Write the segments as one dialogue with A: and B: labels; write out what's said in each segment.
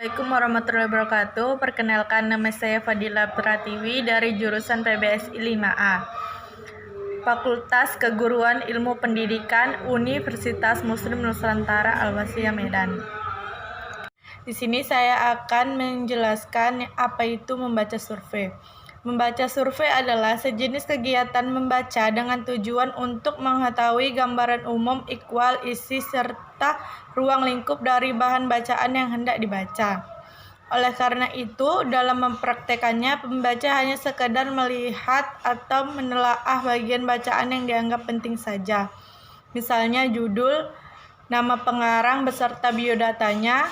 A: Assalamualaikum warahmatullahi wabarakatuh. Perkenalkan, nama saya Fadila Pratiwi dari jurusan PBSI 5A, Fakultas Keguruan Ilmu Pendidikan Universitas Muslim Nusantara Al-Wasliyah Medan. Di sini saya akan menjelaskan apa itu membaca survei. Membaca survei adalah sejenis kegiatan membaca dengan tujuan untuk mengetahui gambaran umum, ikhwal, isi, serta ruang lingkup dari bahan bacaan yang hendak dibaca. Oleh karena itu, dalam mempraktekannya, pembaca hanya sekedar melihat atau menelaah bagian bacaan yang dianggap penting saja. Misalnya judul, nama pengarang beserta biodatanya,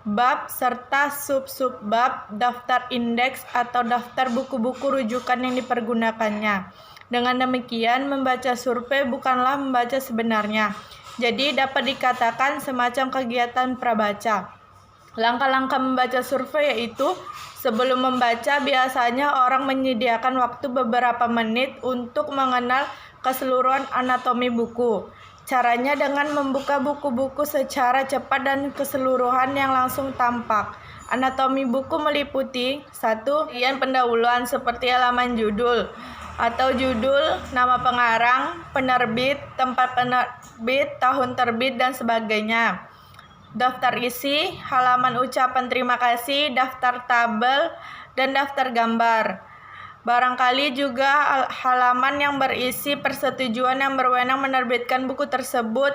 A: bab serta sub-bab, daftar indeks atau daftar buku-buku rujukan yang dipergunakannya. Dengan demikian, membaca survei bukanlah membaca sebenarnya. Jadi dapat dikatakan semacam kegiatan prabaca. Langkah-langkah membaca survei yaitu, sebelum membaca biasanya orang menyediakan waktu beberapa menit untuk mengenal keseluruhan anatomi buku. Caranya dengan membuka buku-buku secara cepat dan keseluruhan yang langsung tampak. Anatomi buku meliputi 1. Bagian pendahuluan seperti halaman judul atau judul, nama pengarang, penerbit, tempat penerbit, tahun terbit, dan sebagainya. Daftar isi, halaman ucapan terima kasih, daftar tabel, dan daftar gambar. Barangkali juga halaman yang berisi persetujuan yang berwenang menerbitkan buku tersebut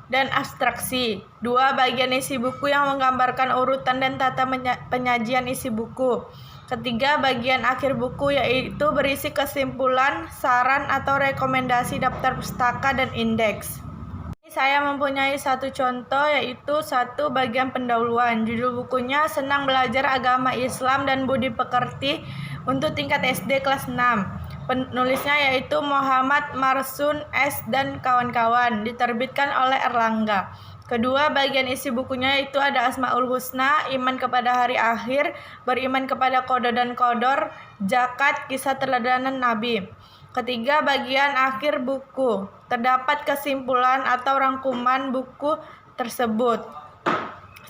A: dan abstraksi. 2. Bagian isi buku yang menggambarkan urutan dan tata penyajian isi buku. 3. Bagian akhir buku yaitu berisi kesimpulan, saran atau rekomendasi daftar pustaka dan indeks. Saya mempunyai satu contoh yaitu 1. Bagian pendahuluan. Judul bukunya Senang Belajar Agama Islam dan Budi Pekerti untuk tingkat SD kelas 6. Penulisnya yaitu Muhammad Marsun S. dan kawan-kawan, diterbitkan oleh Erlangga. Kedua, bagian isi bukunya itu ada Asmaul Husna, iman kepada hari akhir, beriman kepada qada dan qadar, zakat, kisah teladanan Nabi. Ketiga, bagian akhir buku, terdapat kesimpulan atau rangkuman buku tersebut.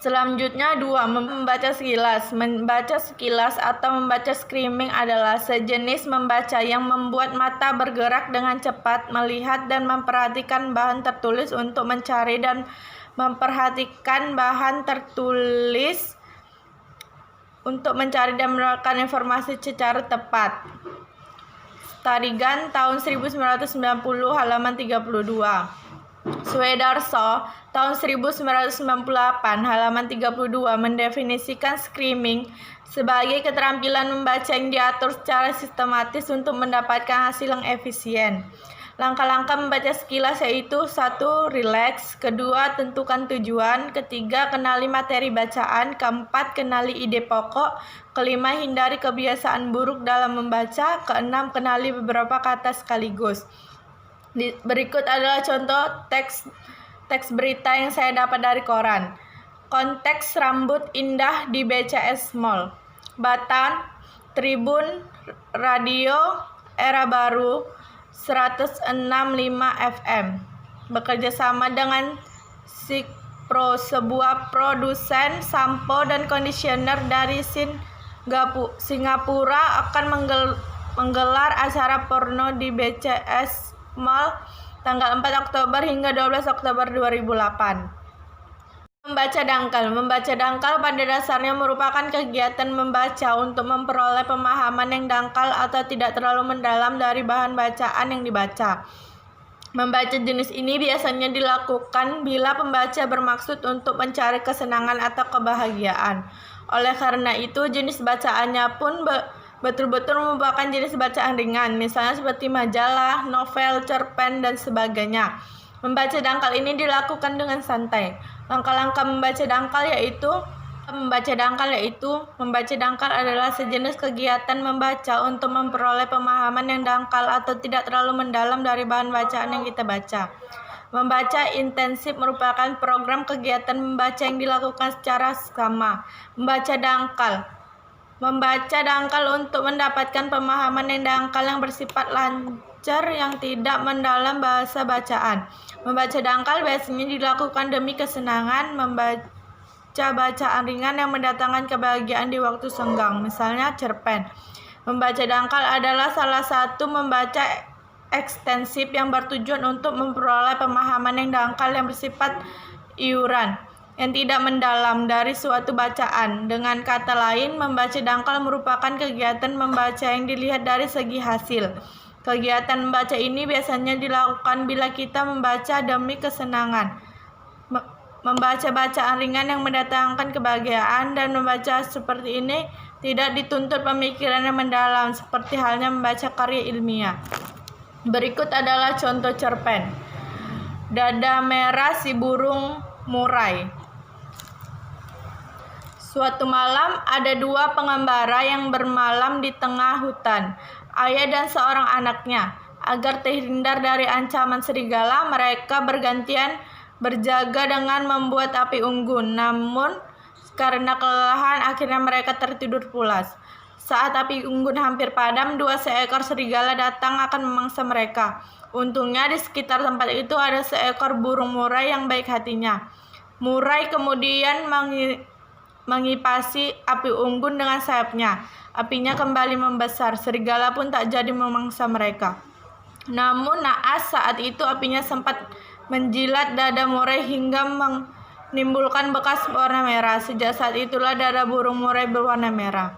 A: Selanjutnya 2. Membaca sekilas. Membaca sekilas atau membaca skimming adalah sejenis membaca yang membuat mata bergerak dengan cepat, melihat dan memperhatikan bahan tertulis untuk mencari dan memperhatikan bahan tertulis untuk mencari dan mendapatkan informasi secara tepat. Tarigan tahun 1990 halaman 32. Suedarso tahun 1998 halaman 32 mendefinisikan skimming sebagai keterampilan membaca yang diatur secara sistematis untuk mendapatkan hasil yang efisien. Langkah-langkah membaca sekilas yaitu 1. Rileks. 2. Tentukan tujuan. 3. Kenali materi bacaan. 4. Kenali ide pokok. 5. Hindari kebiasaan buruk dalam membaca. 6. Kenali beberapa kata sekaligus. Berikut adalah contoh teks berita yang saya dapat dari koran. Konteks rambut indah di BCS Mall. Batan, Tribun, Radio, Era Baru, 106.5 FM. Bekerja sama dengan Sikpro, sebuah produsen sampo dan conditioner dari Singapura akan menggelar acara porno di BCS Mall tanggal 4 Oktober hingga 12 Oktober 2008. Membaca dangkal. Membaca dangkal pada dasarnya merupakan kegiatan membaca untuk memperoleh pemahaman yang dangkal atau tidak terlalu mendalam dari bahan bacaan yang dibaca. Membaca jenis ini biasanya dilakukan bila pembaca bermaksud untuk mencari kesenangan atau kebahagiaan. Oleh karena itu, jenis bacaannya pun betul-betul merupakan jenis bacaan ringan, misalnya seperti majalah, novel, cerpen, dan sebagainya. Membaca dangkal ini dilakukan dengan santai. Langkah-langkah membaca dangkal yaitu membaca dangkal adalah sejenis kegiatan membaca untuk memperoleh pemahaman yang dangkal atau tidak terlalu mendalam dari bahan bacaan yang kita baca. Membaca intensif merupakan program kegiatan membaca yang dilakukan secara sama. Membaca dangkal untuk mendapatkan pemahaman yang dangkal yang bersifat lancar yang tidak mendalam bahasa bacaan. Membaca dangkal biasanya dilakukan demi kesenangan membaca membaca bacaan ringan yang mendatangkan kebahagiaan di waktu senggang, misalnya cerpen. Membaca dangkal adalah salah satu membaca ekstensif yang bertujuan untuk memperoleh pemahaman yang dangkal yang bersifat iuran, yang tidak mendalam dari suatu bacaan. Dengan kata lain, membaca dangkal merupakan kegiatan membaca yang dilihat dari segi hasil. Kegiatan membaca ini biasanya dilakukan bila kita membaca demi kesenangan, membaca bacaan ringan yang mendatangkan kebahagiaan, dan membaca seperti ini tidak dituntut pemikiran yang mendalam seperti halnya membaca karya ilmiah. Berikut adalah contoh cerpen. Dada merah si burung murai. Suatu malam ada dua pengembara yang bermalam di tengah hutan, ayah dan seorang anaknya. Agar terhindar dari ancaman serigala, mereka bergantian berjaga dengan membuat api unggun. Namun, karena kelelahan, akhirnya mereka tertidur pulas. Saat api unggun hampir padam, dua seekor serigala datang akan memangsa mereka. Untungnya di sekitar tempat itu ada seekor burung murai yang baik hatinya. Murai kemudian mengipasi api unggun dengan sayapnya. Apinya kembali membesar. Serigala pun tak jadi memangsa mereka. Namun naas saat itu apinya sempat menjilat dada murai hingga menimbulkan bekas warna merah. Sejak saat itulah dada burung murai berwarna merah.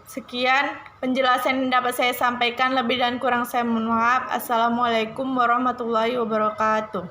A: Sekian penjelasan yang dapat saya sampaikan. Lebih dan kurang saya mohon maaf. Assalamualaikum warahmatullahi wabarakatuh.